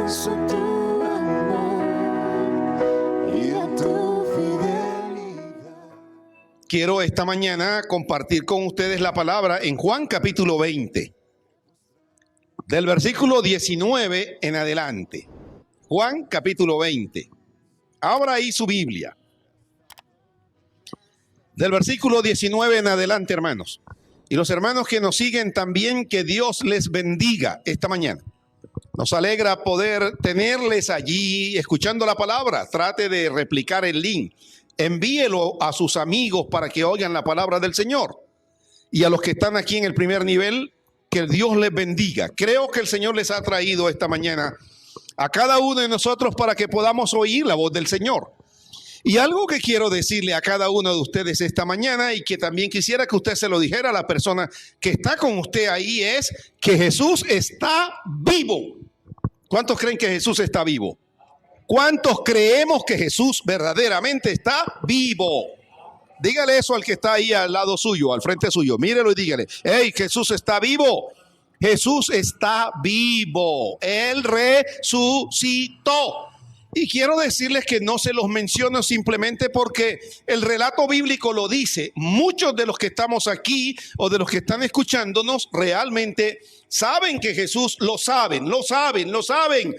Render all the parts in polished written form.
pienso en tu amor y en tu fidelidad. Quiero esta mañana compartir con ustedes la palabra en Juan capítulo 20, del versículo 19 en adelante. Juan capítulo 20. Abra ahí su Biblia. Del versículo 19 en adelante, hermanos. Y los hermanos que nos siguen también, que Dios les bendiga esta mañana. Nos alegra poder tenerles allí escuchando la palabra. Trate de replicar el link. Envíelo a sus amigos para que oigan la palabra del Señor. Y a los que están aquí en el primer nivel, que Dios les bendiga. Creo que el Señor les ha traído esta mañana a cada uno de nosotros para que podamos oír la voz del Señor. Y algo que quiero decirle a cada uno de ustedes esta mañana, y que también quisiera que usted se lo dijera a la persona que está con usted ahí, es que Jesús está vivo. ¿Cuántos creen que Jesús está vivo? ¿Cuántos creemos que Jesús verdaderamente está vivo? Dígale eso al que está ahí al lado suyo, al frente suyo. Mírelo y dígale: hey, Jesús está vivo. Jesús está vivo. Él resucitó. Y quiero decirles que no se los menciono simplemente porque el relato bíblico lo dice. Muchos de los que estamos aquí o de los que están escuchándonos realmente saben que Jesús lo saben,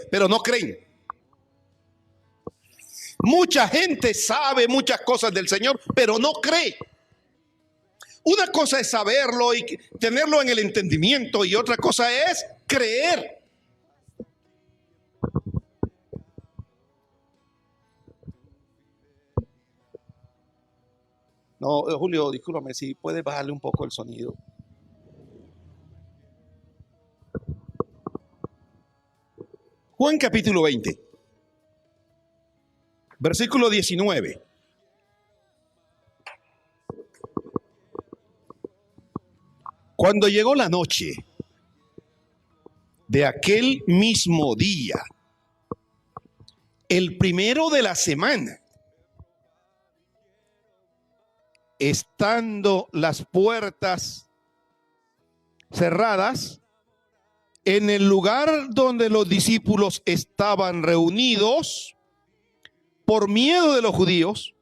pero no creen. Mucha gente sabe muchas cosas del Señor, pero no cree. Una cosa es saberlo y tenerlo en el entendimiento, y otra cosa es creer. No, Julio, discúlpame, si puedes bajarle un poco el sonido. Juan capítulo 20, versículo 19. Cuando llegó la noche de aquel mismo día, el primero de la semana, estando las puertas cerradas, en el lugar donde los discípulos estaban reunidos, por miedo de los judíos,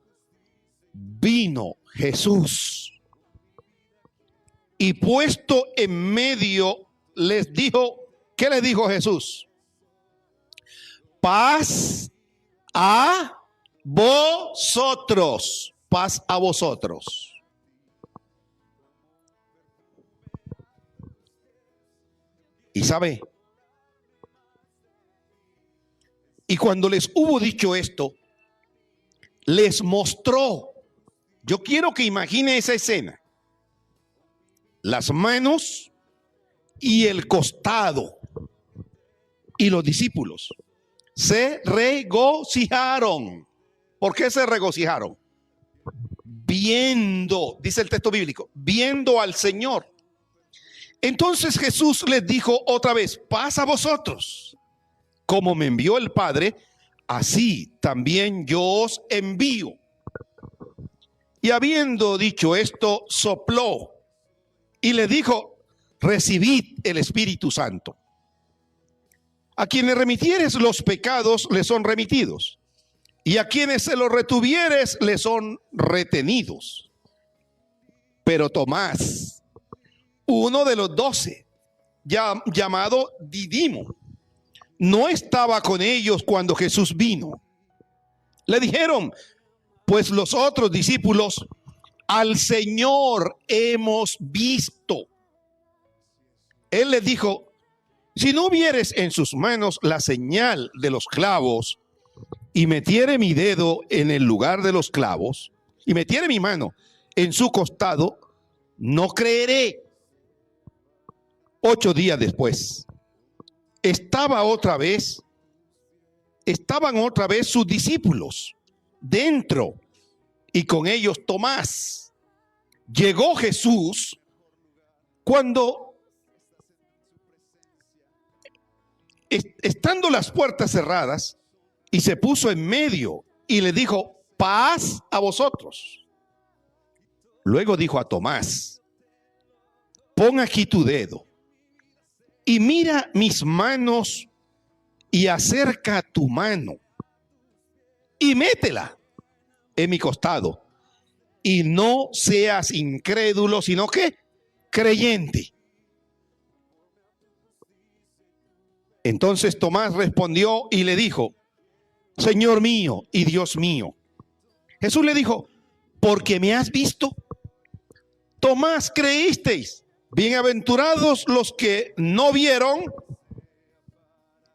vino Jesús y puesto en medio les dijo, ¿qué les dijo Jesús? Paz a vosotros. Paz a vosotros. Y sabe, y cuando les hubo dicho esto, les mostró. Yo quiero que imagine esa escena: las manos y el costado. Y los discípulos se regocijaron. ¿Por qué se regocijaron? Viendo, dice el texto bíblico, viendo al Señor. Entonces Jesús les dijo otra vez: paz a vosotros. Como me envió el Padre, así también yo os envío. Y habiendo dicho esto, sopló y le dijo: recibid el Espíritu Santo. A quienes remitieres los pecados les son remitidos, y a quienes se los retuvieres les son retenidos. Pero Tomás, uno de los 12, llamado Didimo, no estaba con ellos cuando Jesús vino. Le dijeron pues los otros discípulos: al Señor hemos visto. Él les dijo: si no vieres en sus manos la señal de los clavos, y metiere mi dedo en el lugar de los clavos, y metiere mi mano en su costado, no creeré. 8 días después, estaban otra vez sus discípulos dentro, y con ellos Tomás. Llegó Jesús cuando, estando las puertas cerradas, y se puso en medio y le dijo: paz a vosotros. Luego dijo a Tomás: pon aquí tu dedo y mira mis manos y acerca tu mano y métela en mi costado. Y no seas incrédulo, sino que creyente. Entonces Tomás respondió y le dijo: Señor mío y Dios mío. Jesús le dijo: porque me has visto, Tomás, creísteis. Bienaventurados los que no vieron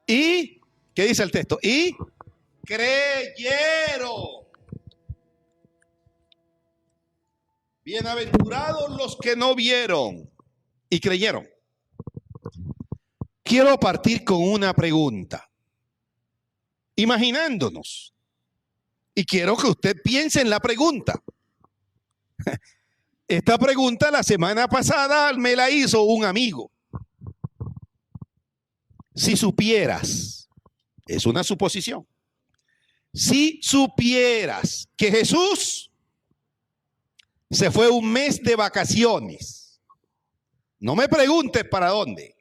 y, ¿qué dice el texto? Y creyeron. Bienaventurados los que no vieron y creyeron. Quiero partir con una pregunta, imaginándonos, y quiero que usted piense en la pregunta. Esta pregunta la semana pasada me la hizo un amigo. Si supieras, es una suposición, si supieras que Jesús se fue un mes de vacaciones, no me preguntes para dónde,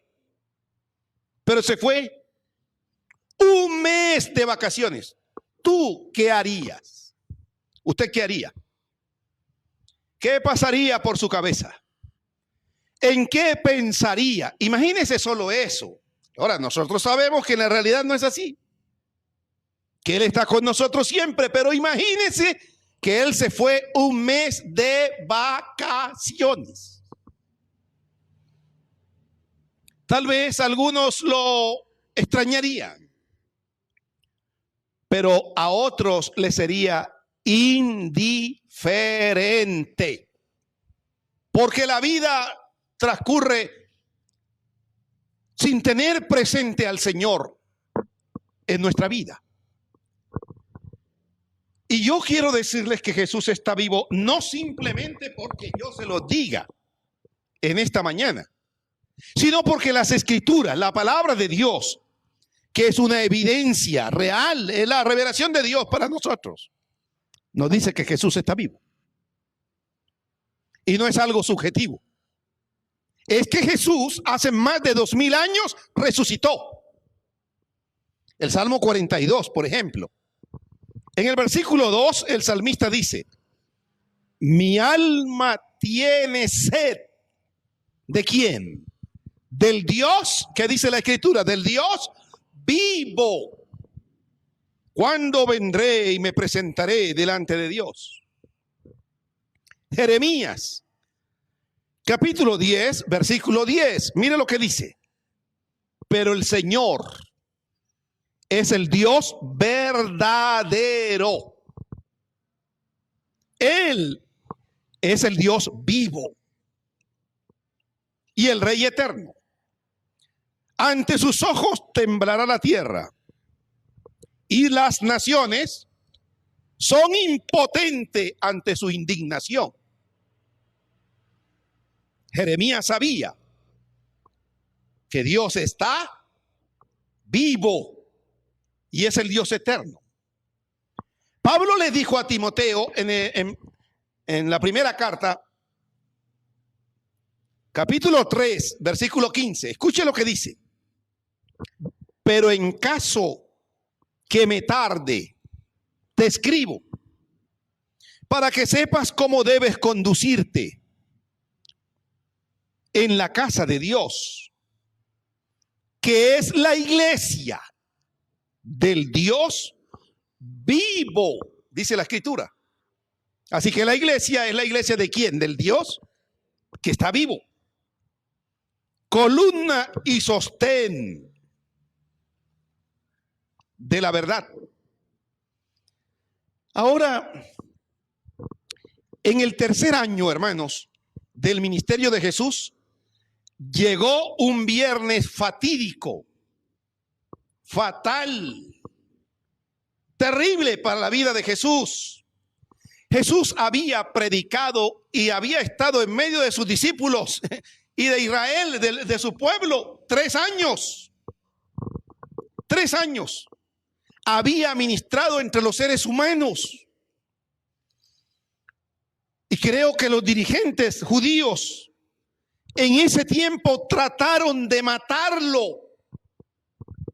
pero se fue un mes de vacaciones, ¿tú qué harías? ¿Usted qué haría? ¿Qué pasaría por su cabeza? ¿En qué pensaría? Imagínese solo eso. Ahora, nosotros sabemos que en la realidad no es así, que Él está con nosotros siempre, pero imagínese que Él se fue un mes de vacaciones. Tal vez algunos lo extrañarían, pero a otros les sería indiferente, porque la vida transcurre sin tener presente al Señor en nuestra vida. Y yo quiero decirles que Jesús está vivo, no simplemente porque yo se lo diga en esta mañana, sino porque las Escrituras, la palabra de Dios, que es una evidencia real, es la revelación de Dios para nosotros, nos dice que Jesús está vivo. Y no es algo subjetivo. Es que Jesús hace más de 2000 años resucitó. El Salmo 42, por ejemplo. En el versículo 2, el salmista dice: mi alma tiene sed. ¿De quién? Del Dios, ¿qué dice la Escritura? Del Dios vivo. ¿Cuándo vendré y me presentaré delante de Dios? Jeremías, capítulo 10, versículo 10. Mire lo que dice: pero el Señor es el Dios verdadero. Él es el Dios vivo y el Rey eterno. Ante sus ojos temblará la tierra y las naciones son impotentes ante su indignación. Jeremías sabía que Dios está vivo y es el Dios eterno. Pablo le dijo a Timoteo en la primera carta, capítulo 3, versículo 15. Escuche lo que dice: pero en caso que me tarde, te escribo para que sepas cómo debes conducirte en la casa de Dios, que es la iglesia del Dios vivo, dice la Escritura. Así que la iglesia es la iglesia de ¿quién? Del Dios que está vivo. Columna y sostén de la verdad. Ahora, en el tercer año, hermanos, del ministerio de Jesús, llegó un viernes fatídico, fatal, terrible para la vida de Jesús. Jesús había predicado y había estado en medio de sus discípulos y de Israel, de su pueblo, 3 años. 3 años. Había ministrado entre los seres humanos. Y creo que los dirigentes judíos en ese tiempo trataron de matarlo.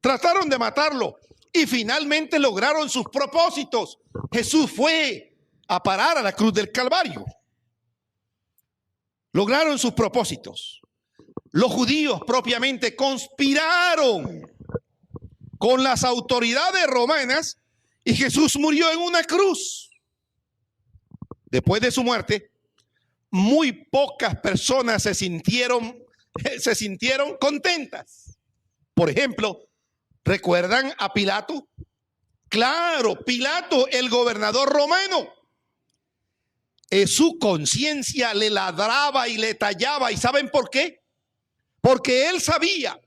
trataron de matarlo y finalmente lograron sus propósitos. Jesús fue a parar a la cruz del Calvario. Lograron sus propósitos. Los judíos propiamente conspiraron con las autoridades romanas y Jesús murió en una cruz. Después de su muerte, muy pocas personas se sintieron contentas. Por ejemplo, ¿recuerdan a Pilato? Claro, Pilato, el gobernador romano. Su conciencia le ladraba y le tallaba. ¿Y saben por qué? Porque él sabía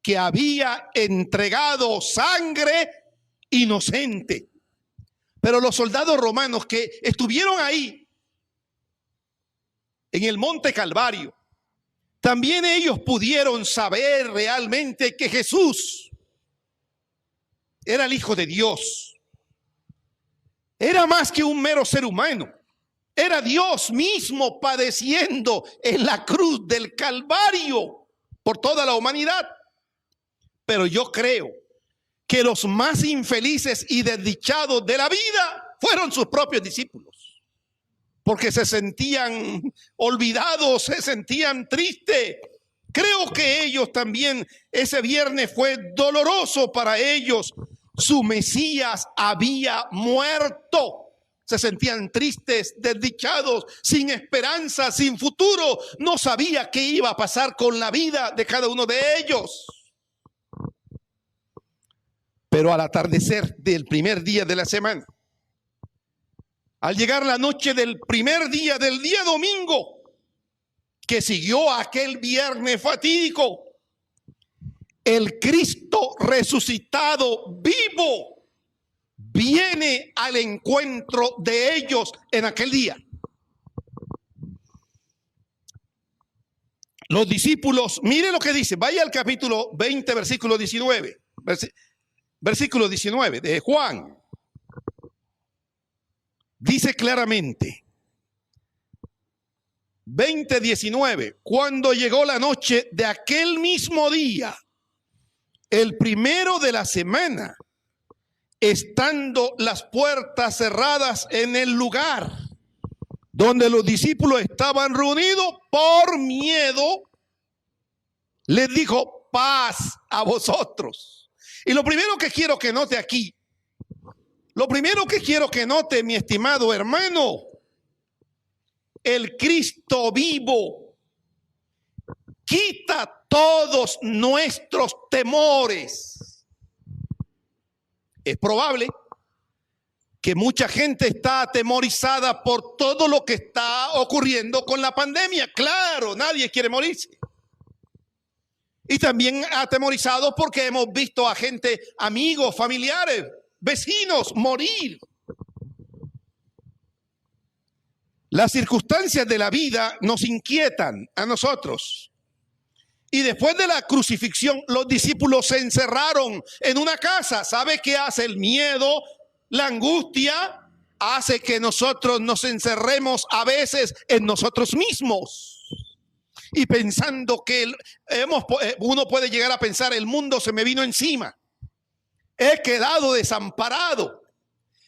que había entregado sangre inocente. Pero los soldados romanos que estuvieron ahí en el monte Calvario, también ellos pudieron saber realmente que Jesús era el Hijo de Dios. Era más que un mero ser humano. Era Dios mismo padeciendo en la cruz del Calvario por toda la humanidad. Pero yo creo que los más infelices y desdichados de la vida fueron sus propios discípulos, porque se sentían olvidados, se sentían tristes. Creo que ellos también, ese viernes fue doloroso para ellos. Su Mesías había muerto. Se sentían tristes, desdichados, sin esperanza, sin futuro. No sabía qué iba a pasar con la vida de cada uno de ellos. Pero al atardecer del primer día de la semana, al llegar la noche del primer día, del día domingo, que siguió aquel viernes fatídico, el Cristo resucitado vivo viene al encuentro de ellos en aquel día. Los discípulos, mire lo que dice, vaya al capítulo 20, versículo 19, versículo 19 de Juan. Dice claramente, 20:19, cuando llegó la noche de aquel mismo día, el primero de la semana, estando las puertas cerradas en el lugar donde los discípulos estaban reunidos por miedo, les dijo, paz a vosotros. Y lo primero que quiero que note aquí, lo primero que quiero que note, mi estimado hermano, el Cristo vivo quita todos nuestros temores. Es probable que mucha gente está atemorizada por todo lo que está ocurriendo con la pandemia. Claro, nadie quiere morirse. Y también atemorizados porque hemos visto a gente, amigos, familiares, vecinos morir. Las circunstancias de la vida nos inquietan a nosotros. Y después de la crucifixión, los discípulos se encerraron en una casa. ¿Sabe qué hace el miedo? La angustia hace que nosotros nos encerremos a veces en nosotros mismos. Y pensando que uno puede llegar a pensar, el mundo se me vino encima. He quedado desamparado.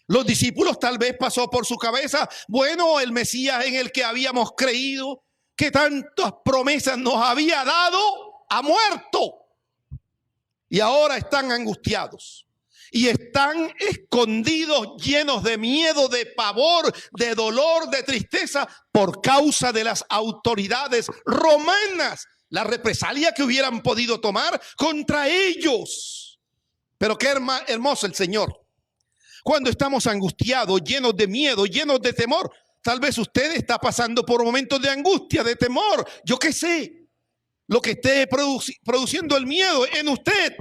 Los discípulos tal vez pasó por su cabeza, bueno, el Mesías en el que habíamos creído, que tantas promesas nos había dado, ha muerto. Y ahora están angustiados. Y están escondidos, llenos de miedo, de pavor, de dolor, de tristeza, por causa de las autoridades romanas. La represalia que hubieran podido tomar contra ellos. Pero qué hermoso el Señor. Cuando estamos angustiados, llenos de miedo, llenos de temor, tal vez usted está pasando por momentos de angustia, de temor. Yo qué sé, lo que esté produciendo el miedo en usted.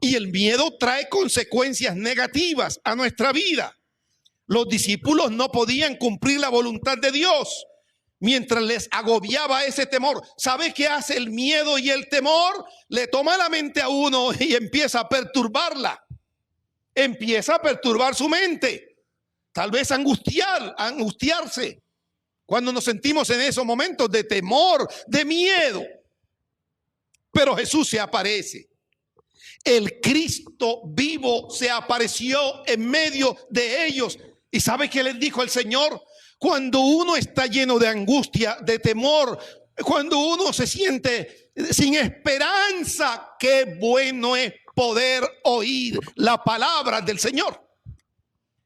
Y el miedo trae consecuencias negativas a nuestra vida. Los discípulos no podían cumplir la voluntad de Dios mientras les agobiaba ese temor. ¿Sabe qué hace el miedo y el temor? Le toma la mente a uno y empieza a perturbarla. Empieza a perturbar su mente. Tal vez angustiarse. Cuando nos sentimos en esos momentos de temor, de miedo. Pero Jesús se aparece. El Cristo vivo se apareció en medio de ellos. ¿Y sabe qué les dijo el Señor? Cuando uno está lleno de angustia, de temor, cuando uno se siente sin esperanza, qué bueno es poder oír la palabra del Señor.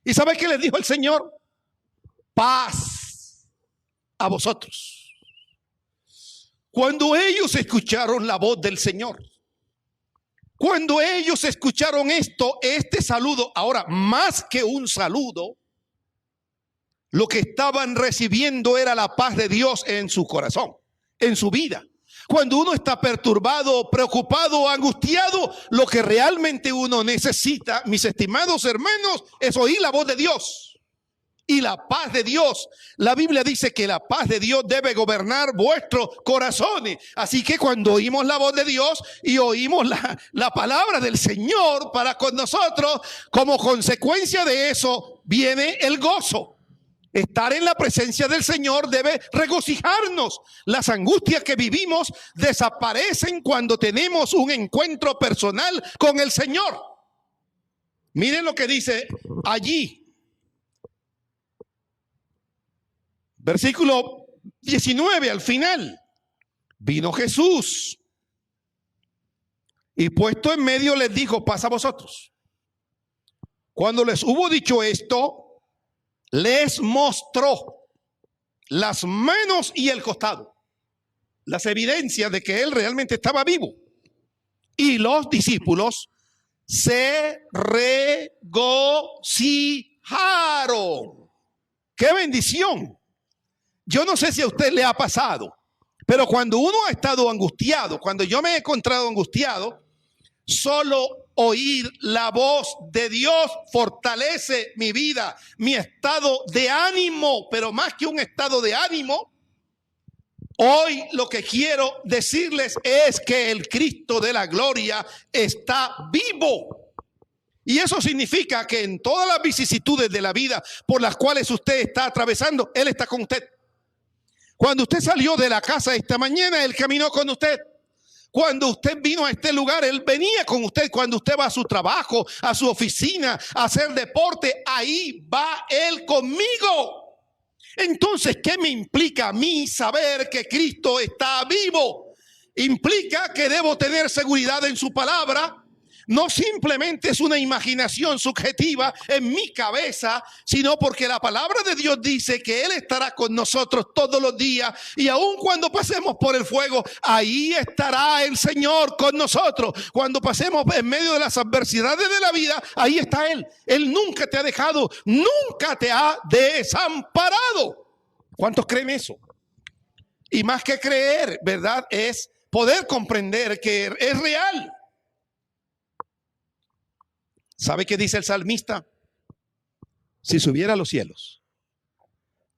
¿Y sabe qué les dijo el Señor? Paz a vosotros. Cuando ellos escucharon la voz del Señor, cuando ellos escucharon este saludo, ahora más que un saludo, lo que estaban recibiendo era la paz de Dios en su corazón, en su vida. Cuando uno está perturbado, preocupado, angustiado, lo que realmente uno necesita, mis estimados hermanos, es oír la voz de Dios. Y la paz de Dios, la Biblia dice que la paz de Dios debe gobernar vuestros corazones. Así que cuando oímos la voz de Dios y oímos la palabra del Señor para con nosotros, como consecuencia de eso viene el gozo. Estar en la presencia del Señor debe regocijarnos. Las angustias que vivimos desaparecen cuando tenemos un encuentro personal con el Señor. Miren lo que dice allí. Versículo 19 al final. Vino Jesús y puesto en medio les dijo: paz a vosotros. Cuando les hubo dicho esto, les mostró las manos y el costado, las evidencias de que él realmente estaba vivo. Y los discípulos se regocijaron. ¡Qué bendición! Yo no sé si a usted le ha pasado, pero cuando uno ha estado angustiado, cuando yo me he encontrado angustiado, solo oír la voz de Dios fortalece mi vida, mi estado de ánimo. Pero más que un estado de ánimo, hoy lo que quiero decirles es que el Cristo de la gloria está vivo. Y eso significa que en todas las vicisitudes de la vida por las cuales usted está atravesando, Él está con usted. Cuando usted salió de la casa esta mañana, Él caminó con usted. Cuando usted vino a este lugar, Él venía con usted. Cuando usted va a su trabajo, a su oficina, a hacer deporte, ahí va Él conmigo. Entonces, ¿qué me implica a mí saber que Cristo está vivo? Implica que debo tener seguridad en su palabra. No simplemente es una imaginación subjetiva en mi cabeza, sino porque la palabra de Dios dice que Él estará con nosotros todos los días, y aun cuando pasemos por el fuego, ahí estará el Señor con nosotros. Cuando pasemos en medio de las adversidades de la vida, ahí está Él. Él nunca te ha dejado, nunca te ha desamparado. ¿Cuántos creen eso? Y más que creer, ¿verdad? Es poder comprender que es real. ¿Sabe qué dice el salmista? Si subiera a los cielos,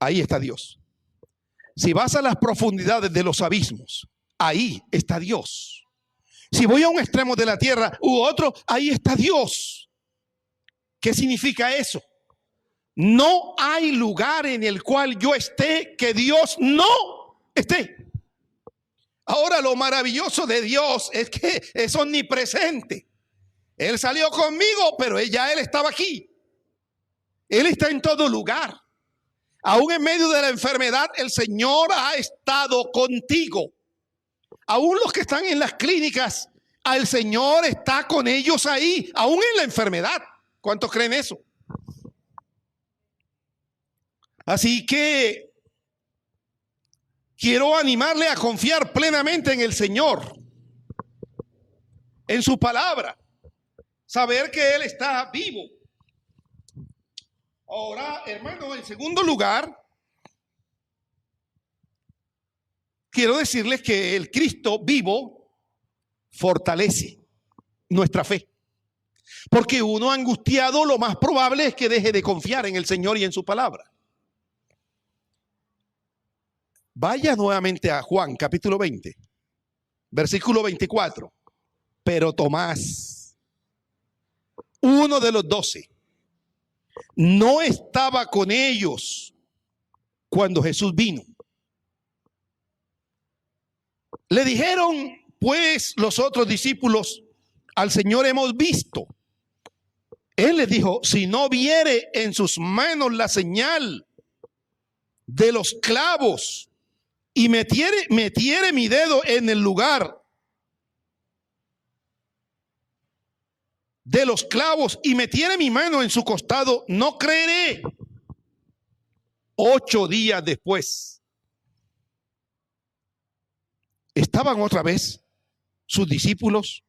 ahí está Dios. Si vas a las profundidades de los abismos, ahí está Dios. Si voy a un extremo de la tierra u otro, ahí está Dios. ¿Qué significa eso? No hay lugar en el cual yo esté que Dios no esté. Ahora, lo maravilloso de Dios es que es omnipresente. Él salió conmigo, pero Él estaba aquí. Él está en todo lugar. Aún en medio de la enfermedad, el Señor ha estado contigo. Aún los que están en las clínicas, el Señor está con ellos ahí, aún en la enfermedad. ¿Cuántos creen eso? Así que quiero animarle a confiar plenamente en el Señor, en su palabra. Saber que Él está vivo. Ahora, hermano, en segundo lugar, quiero decirles que el Cristo vivo fortalece nuestra fe. Porque uno angustiado, lo más probable es que deje de confiar en el Señor y en su palabra. Vaya nuevamente a Juan capítulo 20, versículo 24. Pero Tomás, uno de los 12, no estaba con ellos cuando Jesús vino. Le dijeron pues los otros discípulos: al Señor hemos visto. Él le dijo, si no viere en sus manos la señal de los clavos y metiere mi dedo en el lugar de los clavos y metiere mi mano en su costado, no creeré. 8 días después, estaban otra vez sus discípulos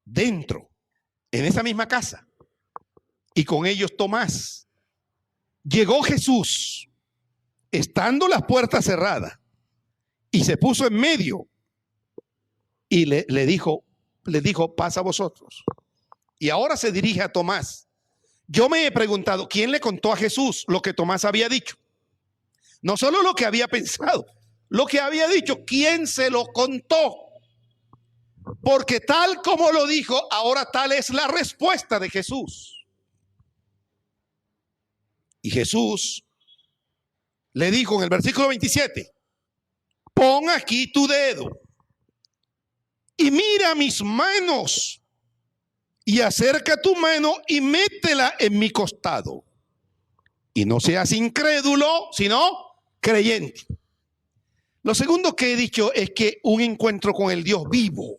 dentro, en esa misma casa, y con ellos Tomás. Llegó Jesús, estando las puertas cerradas, y se puso en medio y le dijo, pasa a vosotros. Y ahora se dirige a Tomás. Yo me he preguntado, ¿quién le contó a Jesús lo que Tomás había dicho? No solo lo que había pensado, lo que había dicho, ¿quién se lo contó? Porque tal como lo dijo, ahora tal es la respuesta de Jesús. Y Jesús le dijo en el versículo 27, pon aquí tu dedo y mira mis manos y acerca tu mano y métela en mi costado. Y no seas incrédulo, sino creyente. Lo segundo que he dicho es que un encuentro con el Dios vivo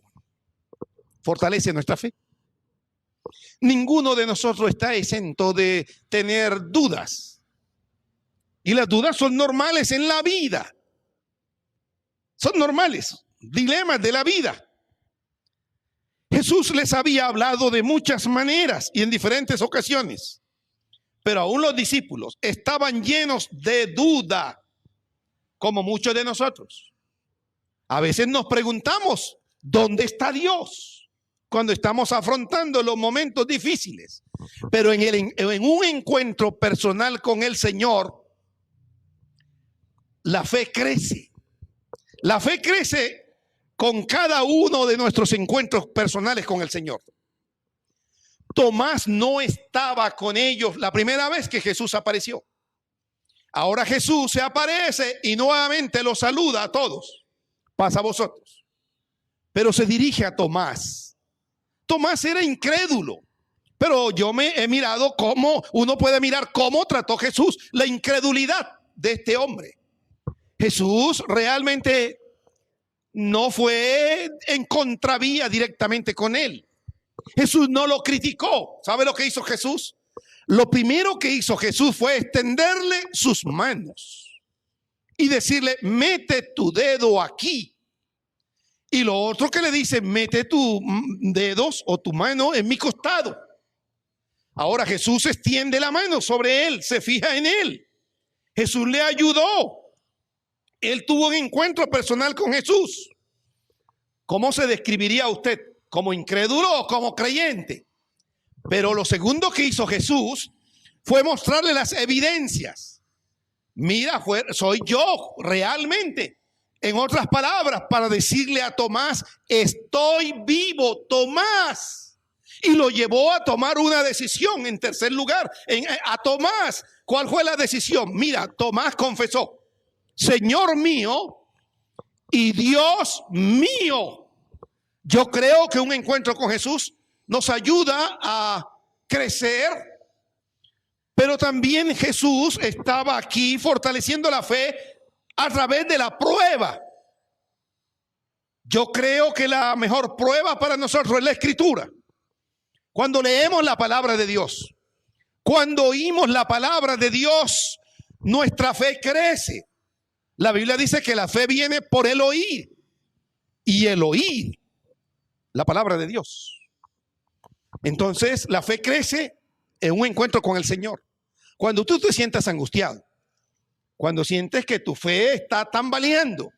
fortalece nuestra fe. Ninguno de nosotros está exento de tener dudas. Y las dudas son normales en la vida. Son normales, dilemas de la vida. Jesús les había hablado de muchas maneras y en diferentes ocasiones. Pero aún los discípulos estaban llenos de duda, como muchos de nosotros. A veces nos preguntamos, ¿dónde está Dios? Cuando estamos afrontando los momentos difíciles. Pero en un encuentro personal con el Señor, la fe crece. La fe crece con cada uno de nuestros encuentros personales con el Señor. Tomás no estaba con ellos la primera vez que Jesús apareció. Ahora Jesús se aparece y nuevamente los saluda a todos. Pasa a vosotros. Pero se dirige a Tomás. Tomás era incrédulo. Pero yo me he mirado cómo uno puede mirar cómo trató Jesús la incredulidad de este hombre. Jesús realmente no fue en contravía directamente con él. Jesús no lo criticó. ¿Sabe lo que hizo Jesús? Lo primero que hizo Jesús fue extenderle sus manos y decirle, mete tu dedo aquí. Y lo otro que le dice, mete tus dedos o tu mano en mi costado. Ahora Jesús extiende la mano sobre él, se fija en él. Jesús le ayudó. Él tuvo un encuentro personal con Jesús. ¿Cómo se describiría usted? ¿Como incrédulo o como creyente? Pero lo segundo que hizo Jesús fue mostrarle las evidencias. Mira, soy yo realmente. En otras palabras, para decirle a Tomás, estoy vivo, Tomás. Y lo llevó a tomar una decisión. En tercer lugar, a Tomás, ¿cuál fue la decisión? Mira, Tomás confesó, Señor mío y Dios mío. Yo creo que un encuentro con Jesús nos ayuda a crecer, pero también Jesús estaba aquí fortaleciendo la fe a través de la prueba. Yo creo que la mejor prueba para nosotros es la Escritura. Cuando leemos la palabra de Dios, cuando oímos la palabra de Dios, nuestra fe crece. La Biblia dice que la fe viene por el oír, y el oír la palabra de Dios. Entonces la fe crece en un encuentro con el Señor. Cuando tú te sientas angustiado, cuando sientes que tu fe está tambaleando,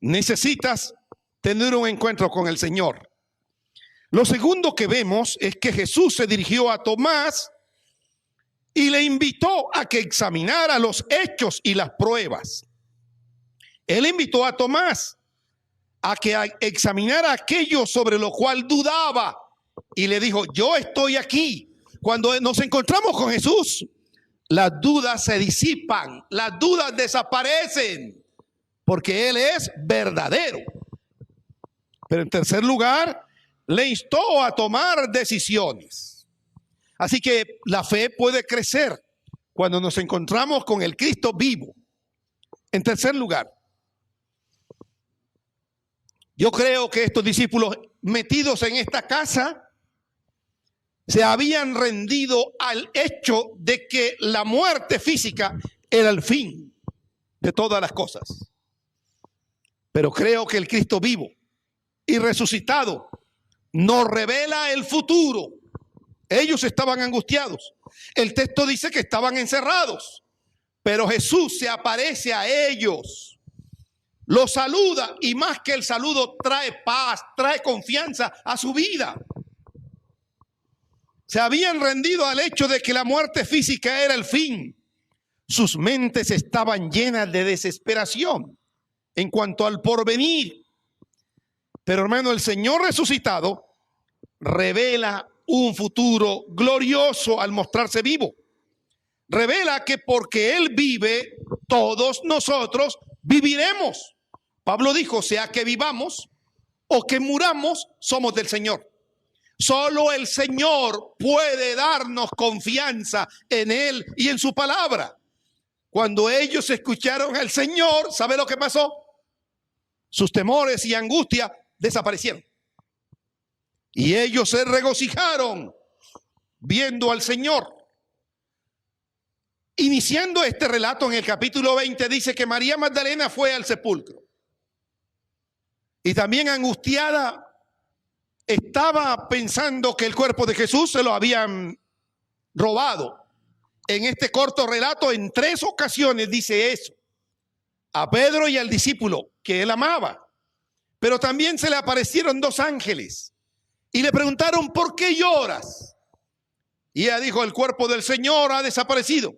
necesitas tener un encuentro con el Señor. Lo segundo que vemos es que Jesús se dirigió a Tomás y le invitó a que examinara los hechos y las pruebas. Él invitó a Tomás a que examinara aquello sobre lo cual dudaba y le dijo, yo estoy aquí. Cuando nos encontramos con Jesús, las dudas se disipan, las dudas desaparecen, porque Él es verdadero. Pero en tercer lugar, le instó a tomar decisiones. Así que la fe puede crecer cuando nos encontramos con el Cristo vivo. En tercer lugar, yo creo que estos discípulos metidos en esta casa se habían rendido al hecho de que la muerte física era el fin de todas las cosas. Pero creo que el Cristo vivo y resucitado nos revela el futuro. Ellos estaban angustiados. El texto dice que estaban encerrados, pero Jesús se aparece a ellos, los saluda y más que el saludo trae paz, trae confianza a su vida. Se habían rendido al hecho de que la muerte física era el fin. Sus mentes estaban llenas de desesperación en cuanto al porvenir. Pero hermano, el Señor resucitado revela un futuro glorioso al mostrarse vivo. Revela que porque Él vive, todos nosotros viviremos. Pablo dijo, sea que vivamos o que muramos, somos del Señor. Solo el Señor puede darnos confianza en Él y en su palabra. Cuando ellos escucharon al Señor, ¿sabe lo que pasó? Sus temores y angustia desaparecieron. Y ellos se regocijaron viendo al Señor. Iniciando este relato en el capítulo 20, dice que María Magdalena fue al sepulcro. Y también angustiada estaba pensando que el cuerpo de Jesús se lo habían robado. En este corto relato, en 3 ocasiones dice eso. A Pedro y al discípulo que él amaba. Pero también se le aparecieron 2 ángeles. Y le preguntaron, ¿por qué lloras? Y ella dijo, el cuerpo del Señor ha desaparecido.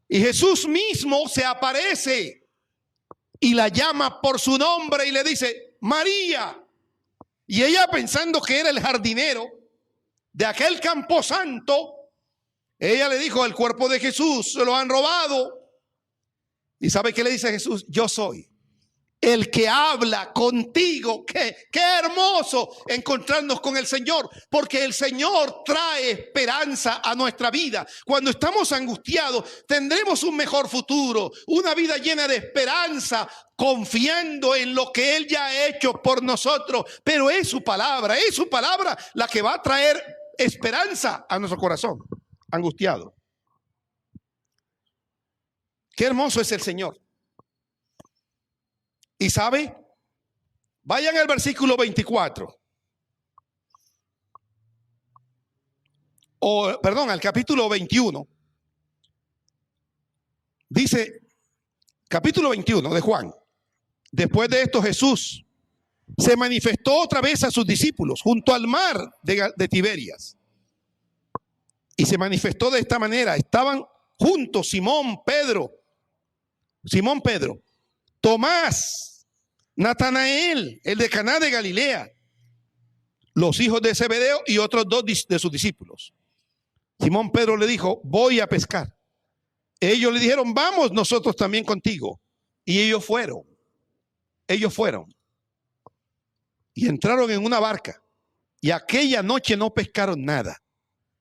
Y Jesús mismo se aparece y la llama por su nombre y le dice, María. Y ella, pensando que era el jardinero de aquel camposanto, ella le dijo, el cuerpo de Jesús se lo han robado. ¿Y sabe qué le dice Jesús? Yo soy el que habla contigo. Qué hermoso encontrarnos con el Señor, porque el Señor trae esperanza a nuestra vida. Cuando estamos angustiados, tendremos un mejor futuro, una vida llena de esperanza, confiando en lo que Él ya ha hecho por nosotros. Pero es su palabra la que va a traer esperanza a nuestro corazón angustiado. Qué hermoso es el Señor. Y sabe, vayan al versículo 24. Al capítulo 21. Dice, capítulo 21 de Juan. Después de esto Jesús se manifestó otra vez a sus discípulos junto al mar de Tiberias. Y se manifestó de esta manera. Estaban juntos Simón Pedro, Tomás, Natanael, el de Caná de Galilea, los hijos de Zebedeo y otros 2 de sus discípulos. Simón Pedro le dijo, voy a pescar. Ellos le dijeron, vamos nosotros también contigo. Y ellos fueron. Y entraron en una barca. Y aquella noche no pescaron nada.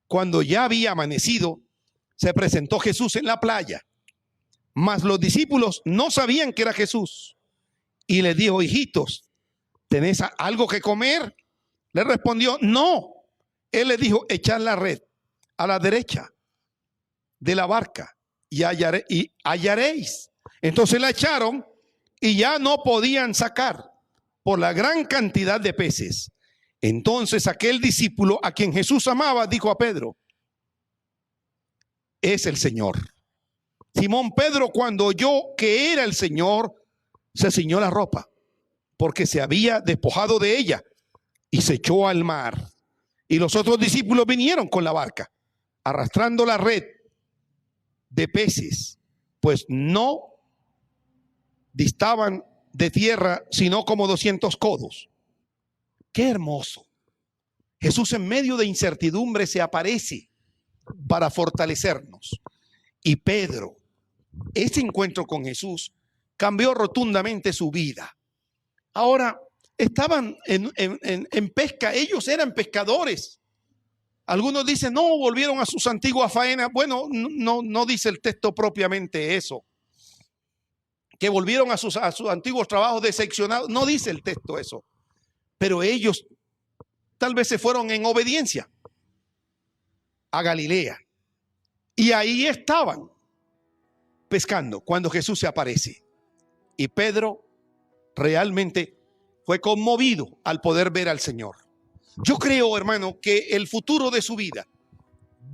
Cuando ya había amanecido, se presentó Jesús en la playa. Mas los discípulos no sabían que era Jesús. Y les dijo, hijitos, ¿tenés algo que comer? Le respondió, no. Él les dijo, echad la red a la derecha de la barca y hallaréis. Entonces la echaron y ya no podían sacar por la gran cantidad de peces. Entonces aquel discípulo a quien Jesús amaba dijo a Pedro, es el Señor. Simón Pedro, cuando oyó que era el Señor, se ciñó la ropa porque se había despojado de ella y se echó al mar. Y los otros discípulos vinieron con la barca, arrastrando la red de peces, pues no distaban de tierra sino como 200 codos. Qué hermoso. Jesús en medio de incertidumbre se aparece para fortalecernos. Y Pedro, ese encuentro con Jesús cambió rotundamente su vida. Ahora, estaban en pesca, ellos eran pescadores. Algunos dicen, no, volvieron a sus antiguas faenas. Bueno, no dice el texto propiamente eso, que volvieron a sus antiguos trabajos decepcionados. No dice el texto eso, pero ellos tal vez se fueron en obediencia a Galilea. Y ahí estaban pescando cuando Jesús se aparece. Y Pedro realmente fue conmovido al poder ver al Señor. Yo creo, hermano, que el futuro de su vida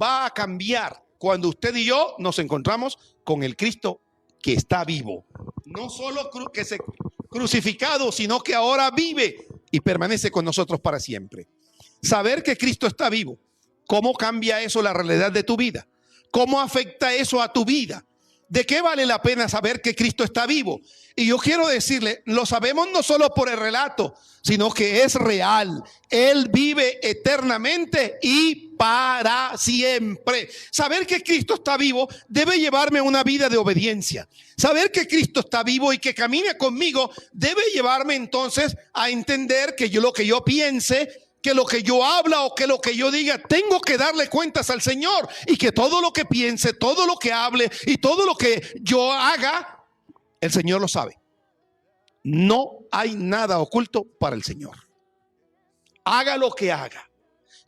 va a cambiar cuando usted y yo nos encontramos con el Cristo que está vivo. No solo que se crucificado, sino que ahora vive y permanece con nosotros para siempre. Saber que Cristo está vivo, ¿cómo cambia eso la realidad de tu vida? ¿Cómo afecta eso a tu vida? ¿De qué vale la pena saber que Cristo está vivo? Y yo quiero decirle, lo sabemos no solo por el relato, sino que es real. Él vive eternamente y para siempre. Saber que Cristo está vivo debe llevarme a una vida de obediencia. Saber que Cristo está vivo y que camina conmigo debe llevarme entonces a entender que lo que yo piense, que lo que yo habla o que lo que yo diga, tengo que darle cuentas al Señor, y que todo lo que piense, todo lo que hable y todo lo que yo haga, el Señor lo sabe. No hay nada oculto para el Señor. Haga lo que haga.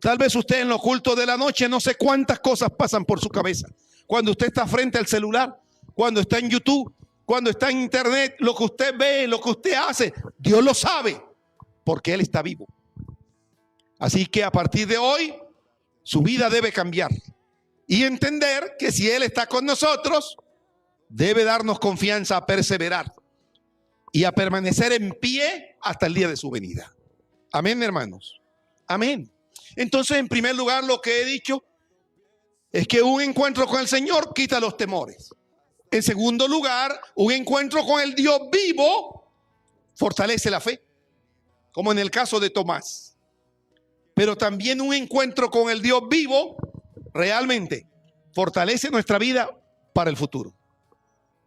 Tal vez usted en lo oculto de la noche, no sé cuántas cosas pasan por su cabeza. Cuando usted está frente al celular, cuando está en YouTube, cuando está en internet, lo que usted ve, lo que usted hace, Dios lo sabe, porque Él está vivo. Así que a partir de hoy, su vida debe cambiar y entender que si Él está con nosotros, debe darnos confianza a perseverar y a permanecer en pie hasta el día de su venida. Amén, hermanos. Amén. Entonces, en primer lugar, lo que he dicho es que un encuentro con el Señor quita los temores. En segundo lugar, un encuentro con el Dios vivo fortalece la fe, como en el caso de Tomás. Pero también un encuentro con el Dios vivo realmente fortalece nuestra vida para el futuro.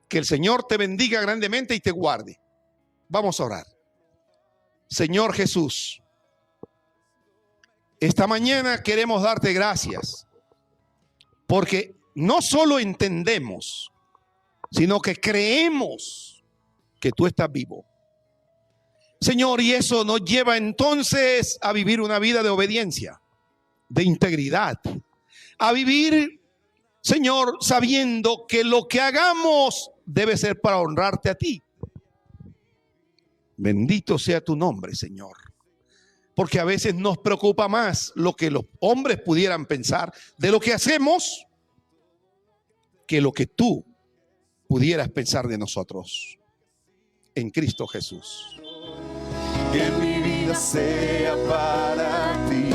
Que el Señor te bendiga grandemente y te guarde. Vamos a orar. Señor Jesús, esta mañana queremos darte gracias, porque no solo entendemos, sino que creemos que tú estás vivo. Señor, y eso nos lleva entonces a vivir una vida de obediencia, de integridad, a vivir, Señor, sabiendo que lo que hagamos debe ser para honrarte a ti. Bendito sea tu nombre, Señor, porque a veces nos preocupa más lo que los hombres pudieran pensar de lo que hacemos que lo que tú pudieras pensar de nosotros. En Cristo Jesús. Que mi vida sea para ti.